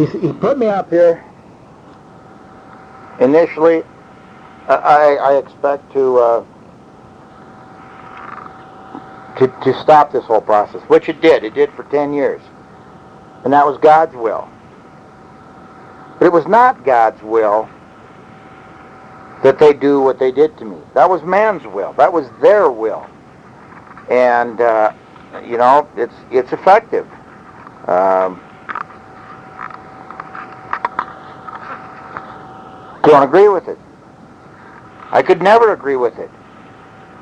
he put me up here. Initially, I expect to stop this whole process, which it did. It did for 10 years. And that was God's will. But it was not God's will that they do what they did to me. That was man's will. That was their will. And, it's effective. Don't agree with it. I could never agree with it.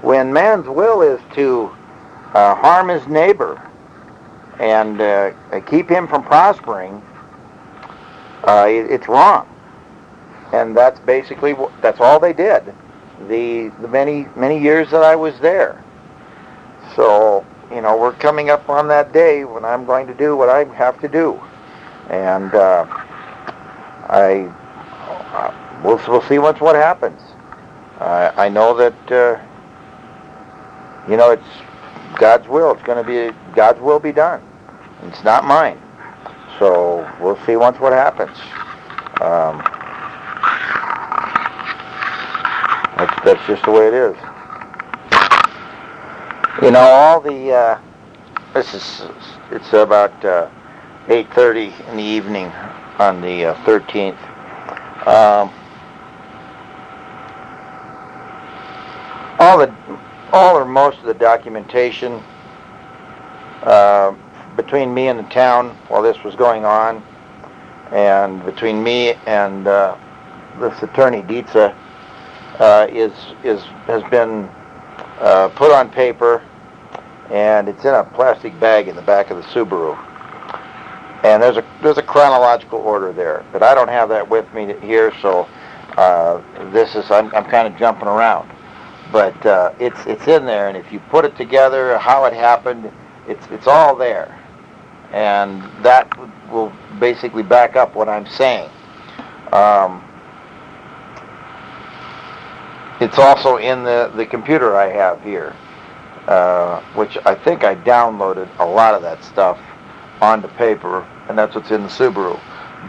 When man's will is to harm his neighbor and keep him from prospering, it's wrong. And that's basically that's all they did. The many years that I was there. So we're coming up on that day when I'm going to do what I have to do, and we'll see what happens. I know that it's God's will. It's going to be God's will be done. It's not mine. So we'll see what happens. That's just the way it is. All the it's about 8:30 in the evening on the 13th. All or most of the documentation between me and the town while this was going on, and between me and this attorney Dietza, has been put on paper, and it's in a plastic bag in the back of the Subaru. And there's a chronological order there, but I don't have that with me here, so I'm kind of jumping around. But it's in there, and if you put it together, how it happened, it's all there, and that will basically back up what I'm saying. It's also in the computer I have here, which I think I downloaded a lot of that stuff onto paper, and that's what's in the Subaru.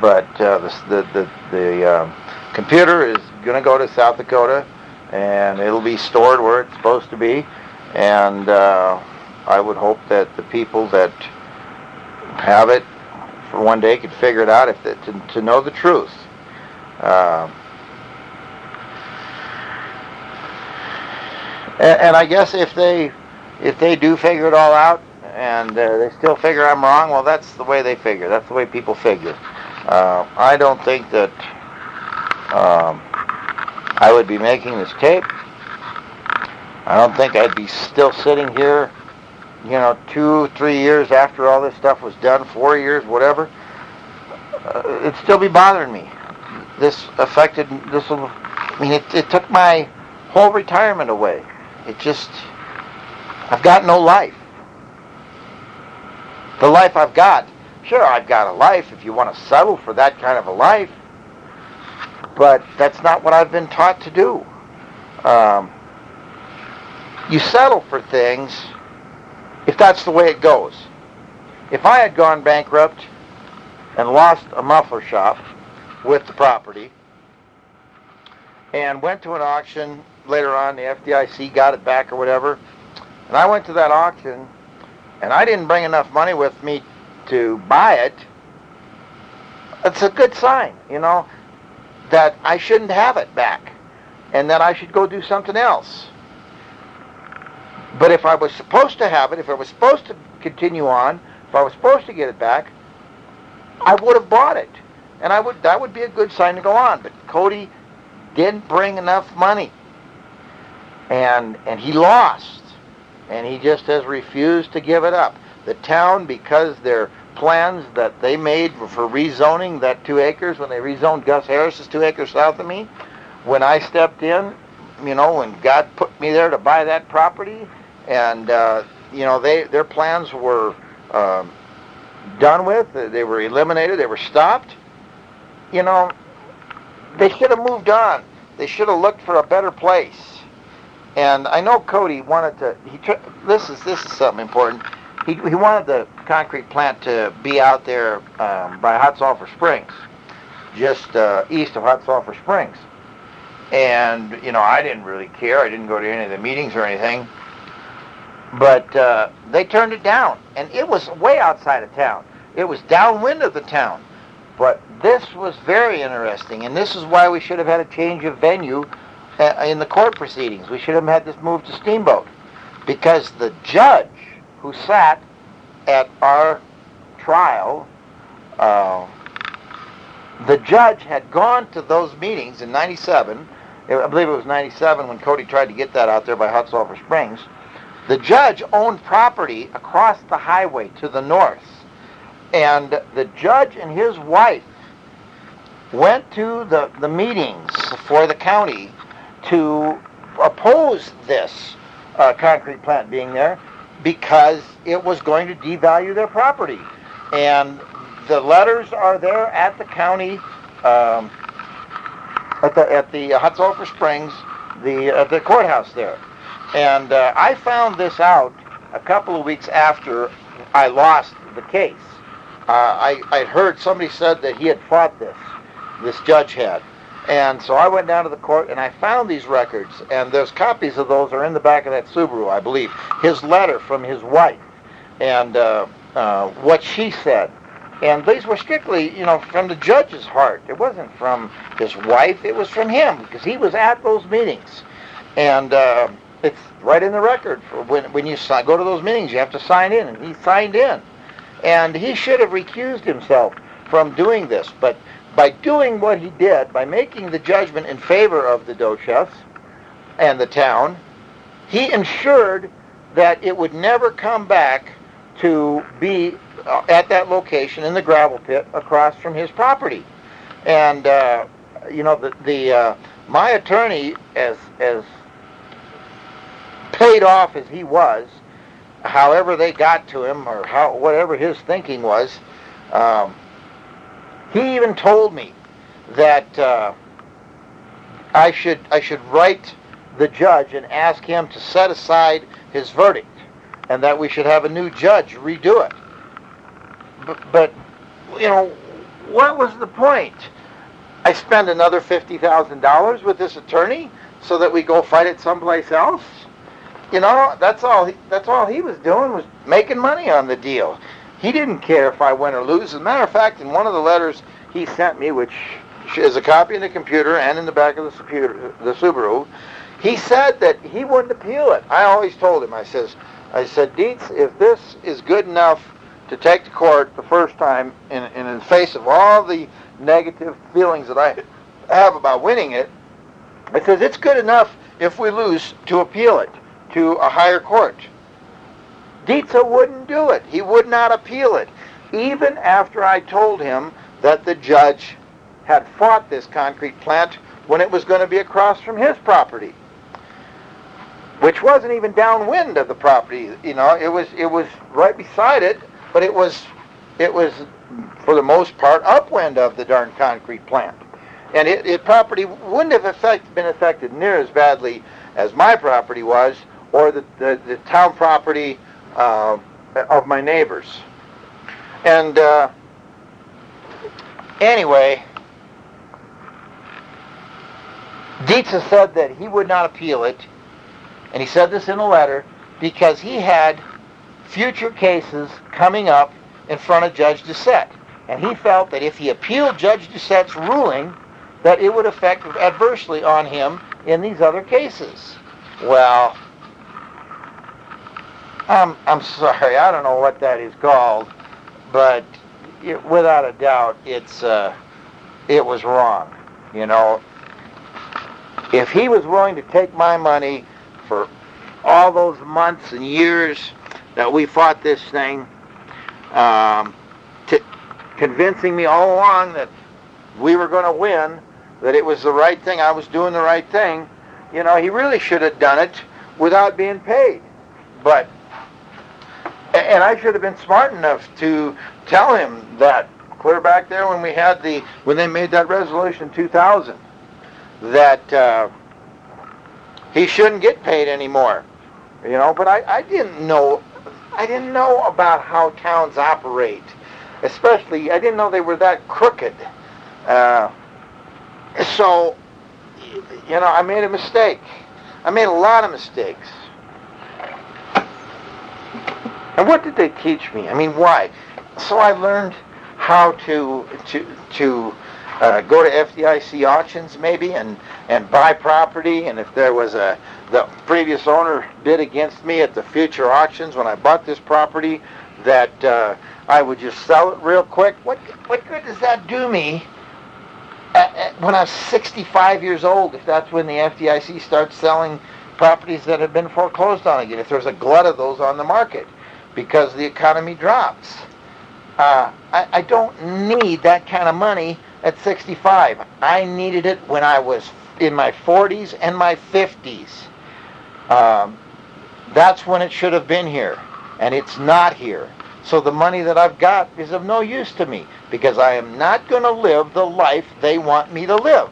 But the computer is going to go to South Dakota, and it'll be stored where it's supposed to be. And I would hope that the people that have it for one day could figure it out to know the truth. And I guess if they do figure it all out and they still figure I'm wrong, well, that's the way they figure. That's the way people figure. I don't think that I would be making this tape. I don't think I'd be still sitting here, 2-3 years after all this stuff was done, 4 years, whatever. It'd still be bothering me. It took my whole retirement away. I've got no life. The life I've got, sure, I've got a life if you want to settle for that kind of a life, but that's not what I've been taught to do. You settle for things if that's the way it goes. If I had gone bankrupt and lost a muffler shop with the property and went to an auction later on, the FDIC got it back or whatever, and I went to that auction and I didn't bring enough money with me to buy it, it's a good sign, that I shouldn't have it back and that I should go do something else. But if I was supposed to have it, if I was supposed to continue on, if I was supposed to get it back, I would have bought it. And that would be a good sign to go on. But Cody didn't bring enough money. And he lost. And he just has refused to give it up. The town, because their plans that they made for rezoning that 2 acres, when they rezoned Gus Harris's 2 acres south of me, when I stepped in, when God put me there to buy that property, and their plans were done with, they were eliminated, they were stopped. They should have moved on. They should have looked for a better place. And I know Cody wanted to. This is something important. he wanted the concrete plant to be out there by Hot Sulphur Springs, just east of Hot Sulphur Springs. And, I didn't really care. I didn't go to any of the meetings or anything. But they turned it down. And it was way outside of town. It was downwind of the town. But this was very interesting. And this is why we should have had a change of venue in the court proceedings. We should have had this moved to Steamboat. Because the judge who sat at our trial, the judge had gone to those meetings in 97. I believe it was 97 when Cody tried to get that out there by Hot Sulphur Springs. The judge owned property across the highway to the north. And the judge and his wife went to the meetings for the county to oppose this concrete plant being there because it was going to devalue their property. And the letters are there at the county, at the Hot Sulphur Springs, at the courthouse there. And I found this out a couple of weeks after I lost the case. I'd heard somebody said that he had fought this judge had. And so I went down to the court and I found these records, and there's copies of those are in the back of that Subaru, I believe. His letter from his wife and what she said. And these were strictly, from the judge's heart. It wasn't from his wife. It was from him because he was at those meetings. And it's right in the record. When you go to those meetings, you have to sign in, and he signed in. And he should have recused himself from doing this. But by doing what he did, by making the judgment in favor of the Dochefs and the town, he ensured that it would never come back to be at that location in the gravel pit across from his property. And my attorney, as paid off as he was, however they got to him or whatever his thinking was, he even told me that I should write the judge and ask him to set aside his verdict, and that we should have a new judge redo it. But what was the point? I spend another $50,000 with this attorney so that we go fight it someplace else? That's all he was doing was making money on the deal. He didn't care if I win or lose. As a matter of fact, in one of the letters he sent me, which is a copy in the computer and in the back of the Subaru, he said that he wouldn't appeal it. I always told him, I said, Dietz, if this is good enough to take to court the first time in the face of all the negative feelings that I have about winning it, I said, it's good enough if we lose to appeal it to a higher court. Dietz wouldn't do it. He would not appeal it, even after I told him that the judge had fought this concrete plant when it was going to be across from his property, which wasn't even downwind of the property. It was right beside it, but it was for the most part upwind of the darn concrete plant, and it property wouldn't have been affected near as badly as my property was, or the town property of my neighbors. And anyway, Dietz said that he would not appeal it, and he said this in a letter because he had future cases coming up in front of Judge Doucette, and he felt that if he appealed Judge Doucette's ruling, that it would affect adversely on him in these other cases. Well, I'm sorry, I don't know what that is called, but without a doubt, it was wrong. If he was willing to take my money for all those months and years that we fought this thing, convincing me all along that we were going to win, that it was the right thing, I was doing the right thing, he really should have done it without being paid. And I should have been smart enough to tell him that clear back there when they made that resolution in 2000, that he shouldn't get paid anymore. But I didn't know I didn't know about how towns operate. Especially, I didn't know they were that crooked. So, I made a mistake. I made a lot of mistakes. And what did they teach me? I mean, why? So I learned how to go to FDIC auctions maybe and buy property, and if there was the previous owner bid against me at the future auctions when I bought this property, that I would just sell it real quick. What good does that do me when I'm 65 years old, if that's when the FDIC starts selling properties that have been foreclosed on again, if there's a glut of those on the market because the economy drops? I don't need that kind of money at 65. I needed it when I was in my 40s and my 50s. That's when it should have been here, and it's not here. So the money that I've got is of no use to me because I am not going to live the life they want me to live.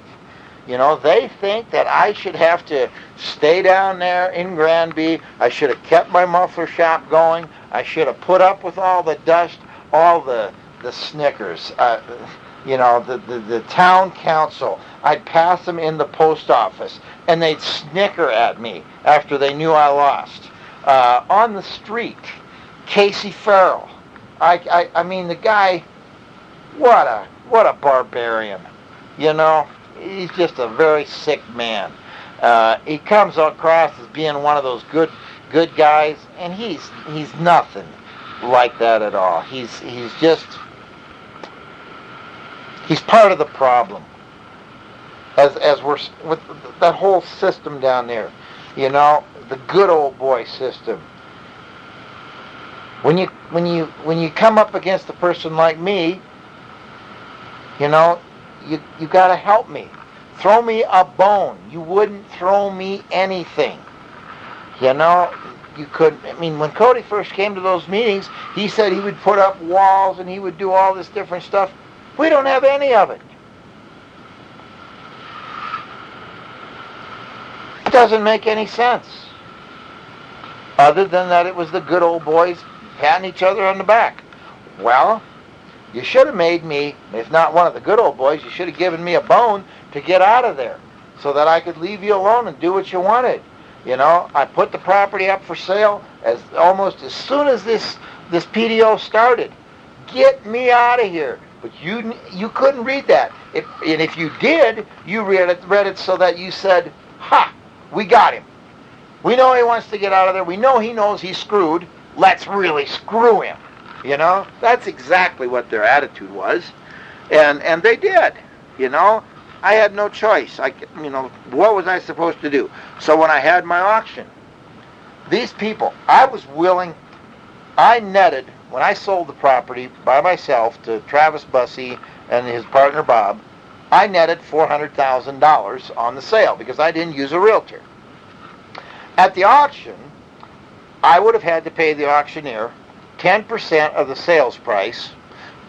They think that I should have to stay down there in Granby. I should have kept my muffler shop going. I should have put up with all the dust, all the Snickers. The town council. I'd pass them in the post office, and they'd snicker at me after they knew I lost. On the street, Casey Farrell. I mean, the guy, what a barbarian. He's just a very sick man. He comes across as being one of those good guys, and he's nothing like that at all. He's part of the problem. As we're with that whole system down there, the good old boy system. When you come up against a person like me, you got to help me. Throw me a bone. You wouldn't throw me anything. You couldn't. I mean, when Cody first came to those meetings, he said he would put up walls and he would do all this different stuff. We don't have any of it. It doesn't make any sense. Other than that it was the good old boys patting each other on the back. Well, you should have made me, if not one of the good old boys, you should have given me a bone to get out of there so that I could leave you alone and do what you wanted. I put the property up for sale almost as soon as this PDO started. Get me out of here. But you couldn't read that. And if you did, you read it so that you said, "Ha, we got him. We know he wants to get out of there. We know he knows he's screwed. Let's really screw him." That's exactly what their attitude was. And they did. I had no choice. What was I supposed to do? So when I had my auction, these people, I netted, when I sold the property by myself to Travis Bussey and his partner Bob, I netted $400,000 on the sale because I didn't use a realtor. At the auction, I would have had to pay the auctioneer 10% of the sales price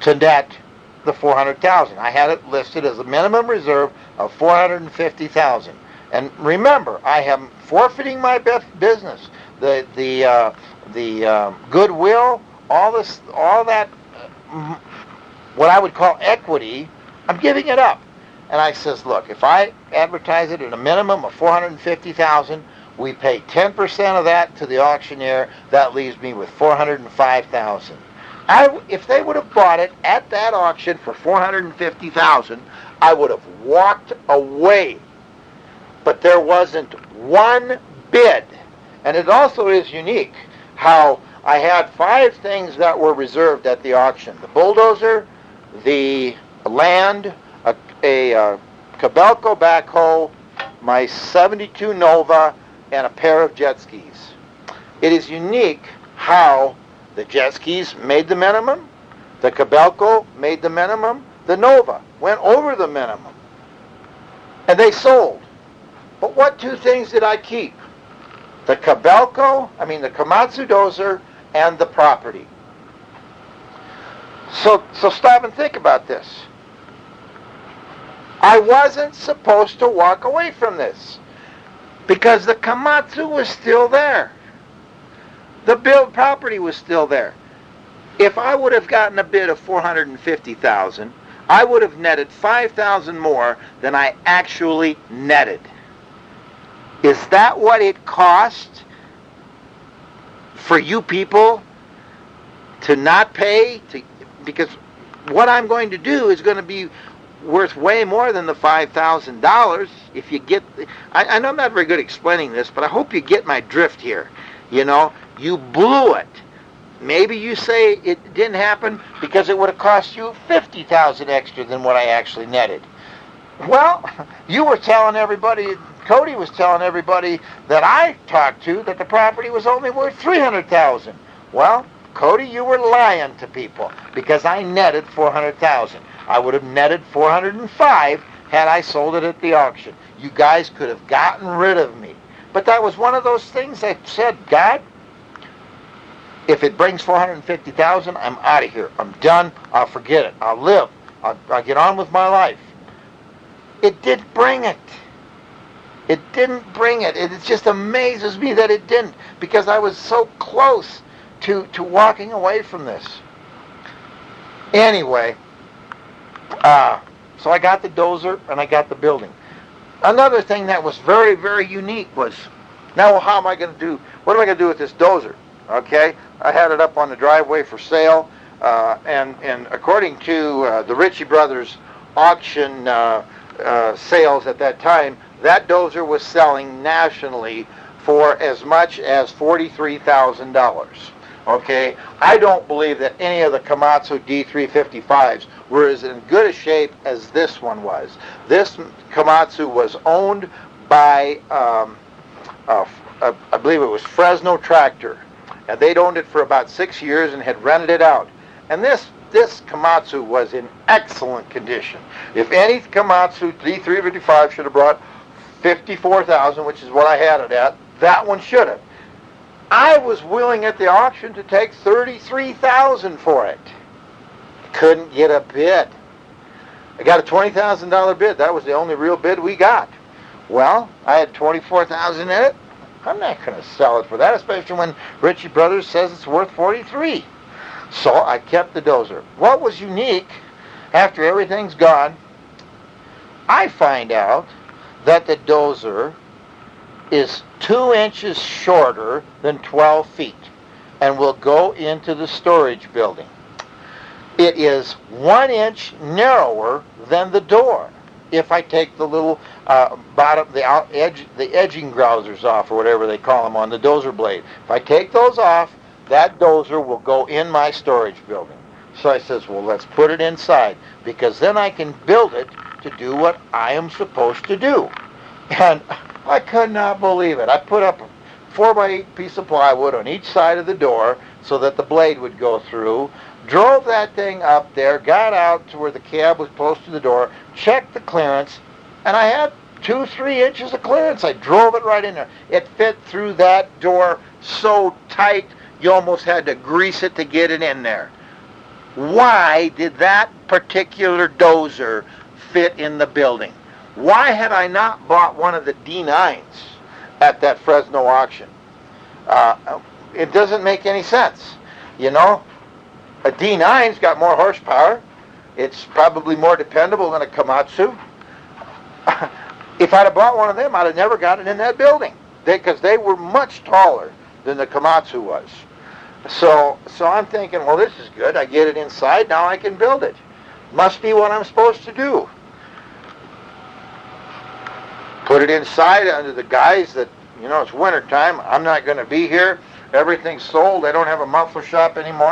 to net the $400,000. I had it listed as a minimum reserve of $450,000. And remember, I am forfeiting my business, the goodwill, all that, what I would call equity. I'm giving it up. And I says, look, if I advertise it at a minimum of $450,000, we pay 10% of that to the auctioneer. That leaves me with $405,000. If they would have bought it at that auction for $450,000, I would have walked away. But there wasn't one bid. And it also is unique how I had 5 things that were reserved at the auction: the bulldozer, the land, a Cabelco backhoe, my 72 Nova, and a pair of jet skis. It is unique how the jet skis made the minimum, the Cabelco made the minimum, the Nova went over the minimum, and they sold. But what 2 things did I keep? The the Komatsu dozer, and the property. So stop and think about this. I wasn't supposed to walk away from this because the Komatsu was still there. The property was still there. If I would have gotten a bid of $450,000, I would have netted $5,000 more than I actually netted. Is that what it cost for you people to not pay? Because what I'm going to do is going to be worth way more than the $5,000 if you get... I know I'm not very good at explaining this, but I hope you get my drift here. You know, you blew it. Maybe you say it didn't happen because it would have cost you $50,000 extra than what I actually netted. Well, you were telling everybody, Cody was telling everybody that I talked to that the property was only worth $300,000. Well, Cody, you were lying to people because I netted $400,000. I would have netted $405,000 had I sold it at the auction. You guys could have gotten rid of me. But that was one of those things I said, God, if it brings $450,000, I'm out of here. I'm done. I'll forget it. I'll live. I'll get on with my life. It didn't bring it. It didn't bring it. It just amazes me that it didn't, because I was so close to walking away from this. Anyway, so I got the dozer and I got the building. Another thing that was very, very unique was, now how am I going to do, what am I going to do with this dozer? Okay, I had it up on the driveway for sale, and according to the Ritchie Brothers auction sales at that time, that dozer was selling nationally for as much as $43,000. Okay, I don't believe that any of the Komatsu D355s were as in good a shape as this one was. This Komatsu was owned by, I believe it was Fresno Tractor. And they'd owned it for about 6 years and had rented it out. And this Komatsu was in excellent condition. If any Komatsu D355 should have brought $54,000, which is what I had it at, that one should have. I was willing at the auction to take $33,000 for it. Couldn't get a bid. I got a $20,000 bid. That was the only real bid we got. Well, I had $24,000 in it. I'm not going to sell it for that, especially when Ritchie Brothers says it's worth $43,000. So I kept the dozer. What was unique, after everything's gone, I find out that the dozer is 2 inches shorter than 12 feet and will go into the storage building. It is 1 inch narrower than the door. If I take the little bottom, the edging grousers off, or whatever they call them on the dozer blade, if I take those off, that dozer will go in my storage building. So I says, well, let's put it inside, because then I can build it to do what I am supposed to do. And I could not believe it. I put up a 4x8 piece of plywood on each side of the door so that the blade would go through, drove that thing up there, got out to where the cab was close to the door, checked the clearance, and I had 2-3 inches of clearance. I drove it right in there. It fit through that door so tight you almost had to grease it to get it in there. Why did that particular dozer fit in the building? Why had I not bought one of the D9s at that Fresno auction? It doesn't make any sense. You know, a D9's got more horsepower. It's probably more dependable than a Komatsu. If I'd have bought one of them, I'd have never got it in that building, because they were much taller than the Komatsu was. So I'm thinking, well, this is good. I get it inside, now I can build it. Must be what I'm supposed to do. Put it inside under the guise that, you know, it's winter time. I'm not going to be here. Everything's sold. I don't have a muffler shop anymore.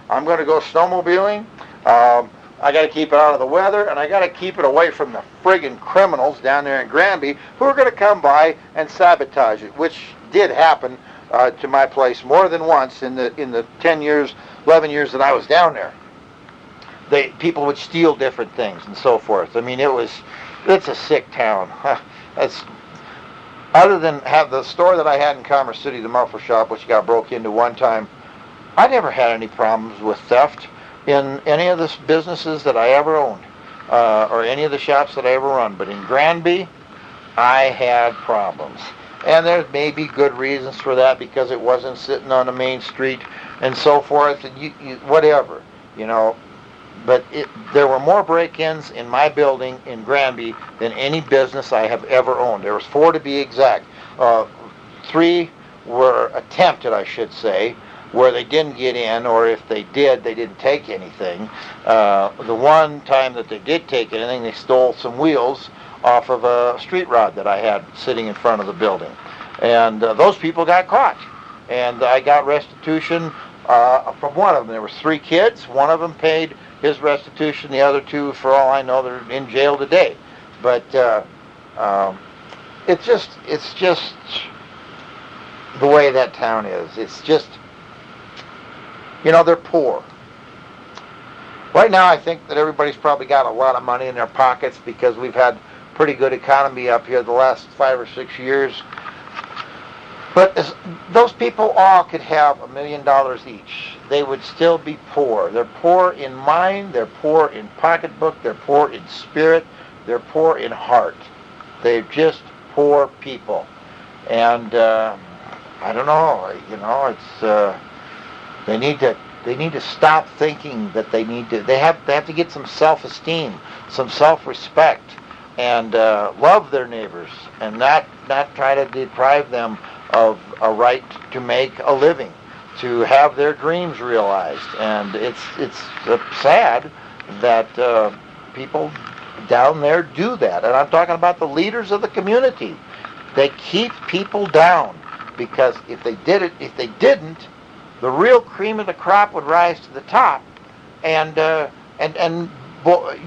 I'm going to go snowmobiling. I got to keep it out of the weather, and I got to keep it away from the friggin' criminals down there in Granby who are going to come by and sabotage it, which did happen to my place more than once in the 10 years, 11 years that I was down there. People would steal different things and so forth. I mean, it's a sick town. Other than have the store that I had in Commerce City, the muffler shop, which got broke into one time, I never had any problems with theft in any of the businesses that I ever owned, or any of the shops that I ever run. But in Granby, I had problems. And there may be good reasons for that because it wasn't sitting on the main street and so forth, and whatever, But there were more break-ins in my building in Granby than any business I have ever owned. There was 4 to be exact. 3 were attempted, I should say, where they didn't get in, or if they did, they didn't take anything. The one time that they did take anything, they stole some wheels off of a street rod that I had sitting in front of the building. And those people got caught. And I got restitution from one of them. There was 3 kids. One of them paid his restitution. The other 2, for all I know, they're in jail today. But it's just the way that town is. It's just, they're poor. Right now, I think that everybody's probably got a lot of money in their pockets because we've had pretty good economy up here the last 5 or 6 years. But those people all could have $1 million each. They would still be poor. They're poor in mind. They're poor in pocketbook. They're poor in spirit. They're poor in heart. They're just poor people. And I don't know. It's they need to stop thinking that they have to get some self-esteem, some self-respect, and love their neighbors, and not try to deprive them of a right to make a living, to have their dreams realized. And it's sad that people down there do that. And I'm talking about the leaders of the community. They keep people down because if they didn't, the real cream of the crop would rise to the top and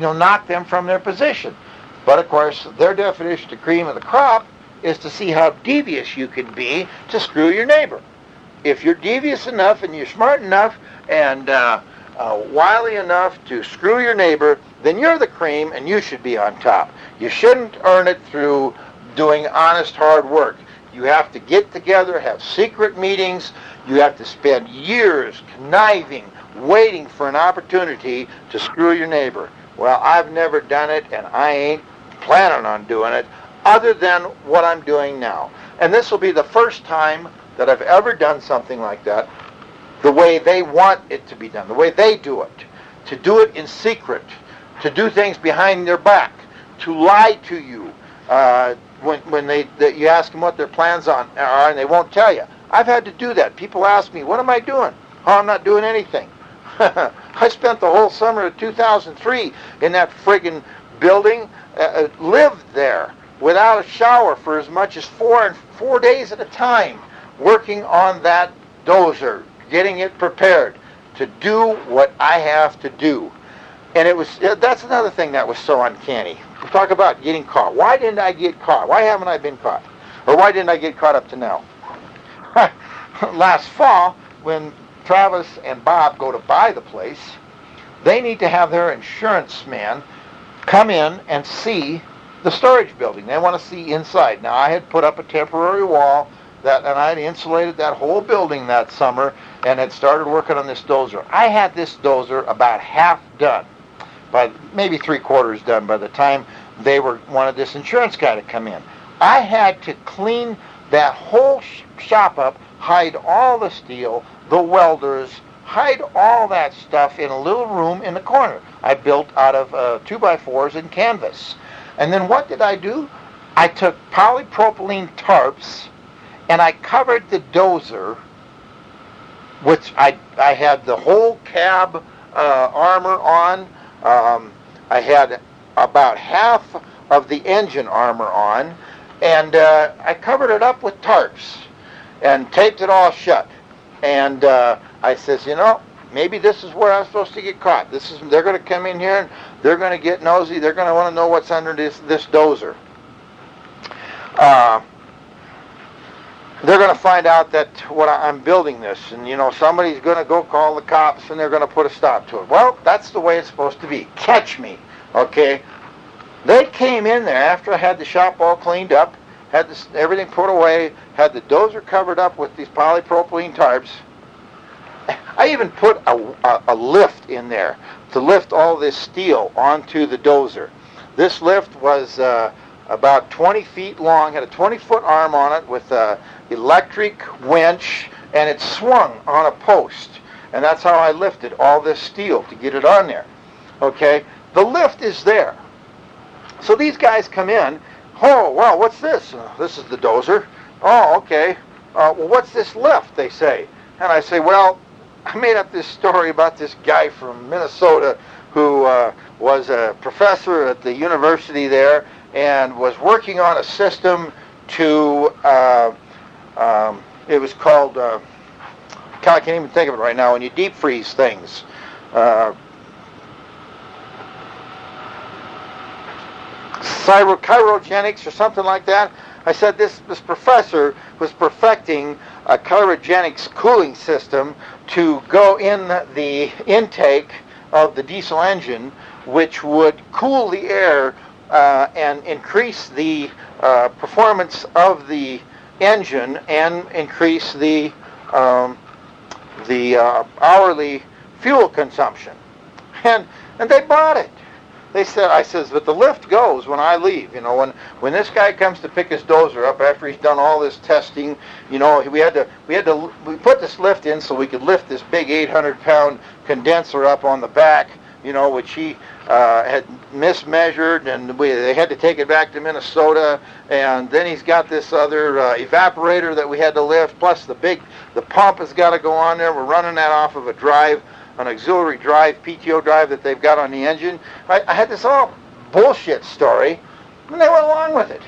knock them from their position. But of course, their definition of cream of the crop is to see how devious you can be to screw your neighbor. If you're devious enough and you're smart enough and wily enough to screw your neighbor, then you're the cream and you should be on top. You shouldn't earn it through doing honest, hard work. You have to get together, have secret meetings. You have to spend years conniving, waiting for an opportunity to screw your neighbor. Well, I've never done it, and I ain't planning on doing it, other than what I'm doing now. And this will be the first time that I've ever done something like that, the way they want it to be done, the way they do it, to do it in secret, to do things behind their back, to lie to you when you ask them what their plans are and they won't tell you. I've had to do that. People ask me, what am I doing? Oh, I'm not doing anything. I spent the whole summer of 2003 in that friggin' building, lived there without a shower for as much as 4 days at a time, working on that dozer, getting it prepared to do what I have to do. And that's another thing that was so uncanny. We talk about getting caught. Why didn't I get caught? Why haven't I been caught? Or why didn't I get caught up to now? Last fall, when Travis and Bob go to buy the place, they need to have their insurance man come in and see the storage building. They want to see inside. Now, I had put up a temporary wall, and I had insulated that whole building that summer and had started working on this dozer. I had this dozer about half done, maybe 3/4 done by the time they wanted this insurance guy to come in. I had to clean that whole shop up, hide all the steel, the welders, hide all that stuff in a little room in the corner I built out of 2x4s and canvas. And then what did I do? I took polypropylene tarps and I covered the dozer, which I had the whole cab armor on. I had about half of the engine armor on, and I covered it up with tarps and taped it all shut. And I says, maybe this is where I'm supposed to get caught. They're going to come in here and they're going to get nosy. They're going to want to know what's under this dozer. They're going to find out that I'm building this, and somebody's going to go call the cops, and they're going to put a stop to it. Well, that's the way it's supposed to be. Catch me, okay? They came in there after I had the shop all cleaned up, had everything put away, had the dozer covered up with these polypropylene tarps. I even put a lift in there to lift all this steel onto the dozer. This lift was about 20 feet long, had a 20-foot arm on it with an electric winch, and it swung on a post. And that's how I lifted all this steel to get it on there. Okay? The lift is there. So these guys come in. Oh, well, what's this? This is the dozer. Oh, okay. Well, what's this lift, they say. And I say, well, I made up this story about this guy from Minnesota who was a professor at the university there and was working on a system to, it was called, I can't even think of it right now, when you deep freeze things. Cryogenics or something like that. I said this professor was perfecting a cryogenics cooling system to go in the intake of the diesel engine, which would cool the air and increase the performance of the engine and increase the hourly fuel consumption. And they bought it. They said, I says, but the lift goes when I leave. You know, when this guy comes to pick his dozer up after he's done all this testing, you know, we put this lift in so we could lift this big 800-pound condenser up on the back, you know, which he had mismeasured, and they had to take it back to Minnesota. And then he's got this other evaporator that we had to lift, plus the pump has got to go on there. We're running that off of a drive, an auxiliary drive, PTO drive that they've got on the engine. I had this all bullshit story, and they went along with it.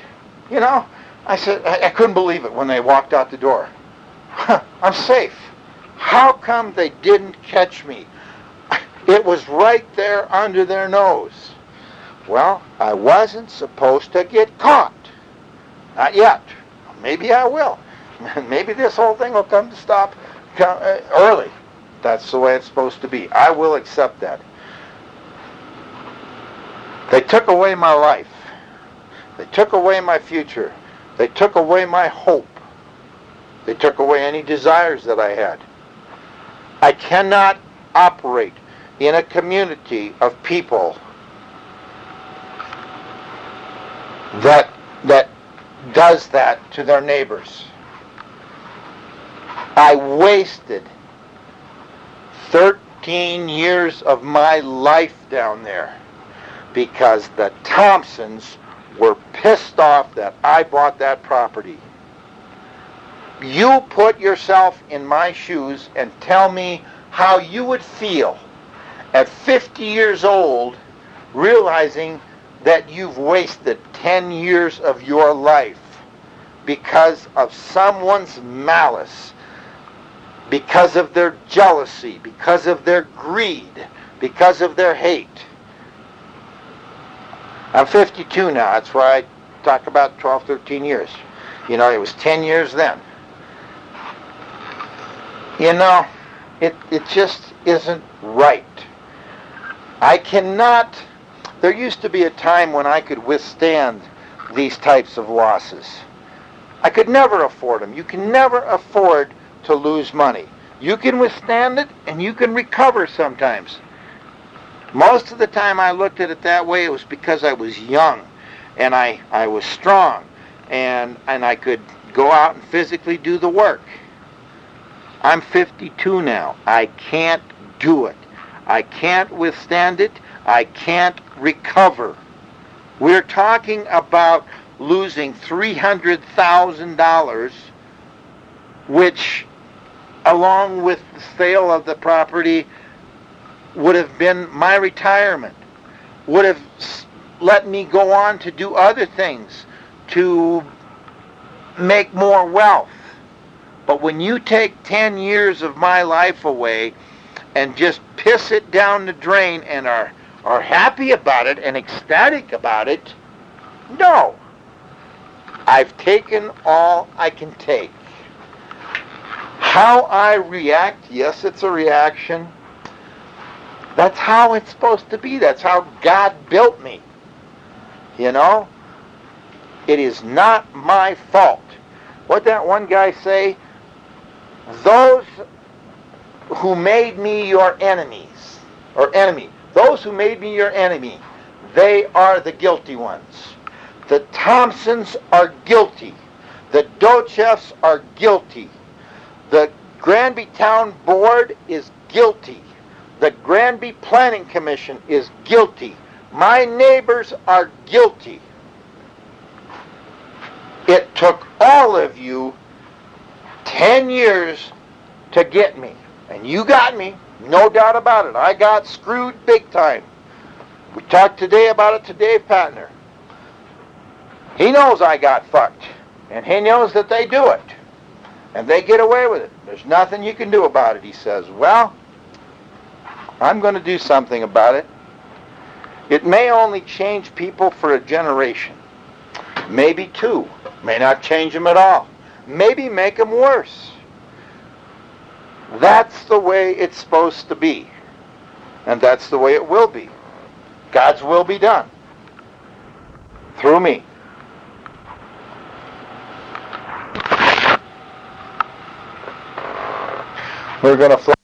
You know, I said, I couldn't believe it when they walked out the door. I'm safe. How come they didn't catch me? It was right there under their nose. Well, I wasn't supposed to get caught. Not yet. Maybe I will. Maybe this whole thing will come to stop early. That's the way it's supposed to be. I will accept that. They took away my life. They took away my future. They took away my hope. They took away any desires that I had. I cannot operate in a community of people that does that to their neighbors. I wasted 13 years of my life down there because the Thompsons were pissed off that I bought that property. You put yourself in my shoes and tell me how you would feel at 50 years old realizing that you've wasted 10 years of your life because of someone's malice, because of their jealousy, because of their greed, because of their hate. I'm 52 now. That's why I talk about 12, 13 years. You know, it was 10 years then. You know, it just isn't right. I cannot... There used to be a time when I could withstand these types of losses. I could never afford them. You can never afford to lose money. You can withstand it, and you can recover sometimes. Most of the time I looked at it that way, it was because I was young, and I was strong, and I could go out and physically do the work. I'm 52 now. I can't do it. I can't withstand it. I can't recover. We're talking about losing $300,000, which, along with the sale of the property, would have been my retirement, would have let me go on to do other things, to make more wealth. But when you take 10 years of my life away and just piss it down the drain and are happy about it and ecstatic about it, no. I've taken all I can take. How I react, yes, it's a reaction. That's how it's supposed to be. That's how God built me. You know? It is not my fault. What'd that one guy say? Those who made me your enemies, or enemy, those who made me your enemy, they are the guilty ones. The Thompsons are guilty. The Dochefs are guilty. The Granby Town Board is guilty. The Granby Planning Commission is guilty. My neighbors are guilty. It took all of you 10 years to get me. And you got me, no doubt about it. I got screwed big time. We talked today about it to Dave Patner. He knows I got fucked. And he knows that they do it. And they get away with it. There's nothing you can do about it. He says, well, I'm going to do something about it. It may only change people for a generation. Maybe two. May not change them at all. Maybe make them worse. That's the way it's supposed to be. And that's the way it will be. God's will be done. Through me. We're going to fly.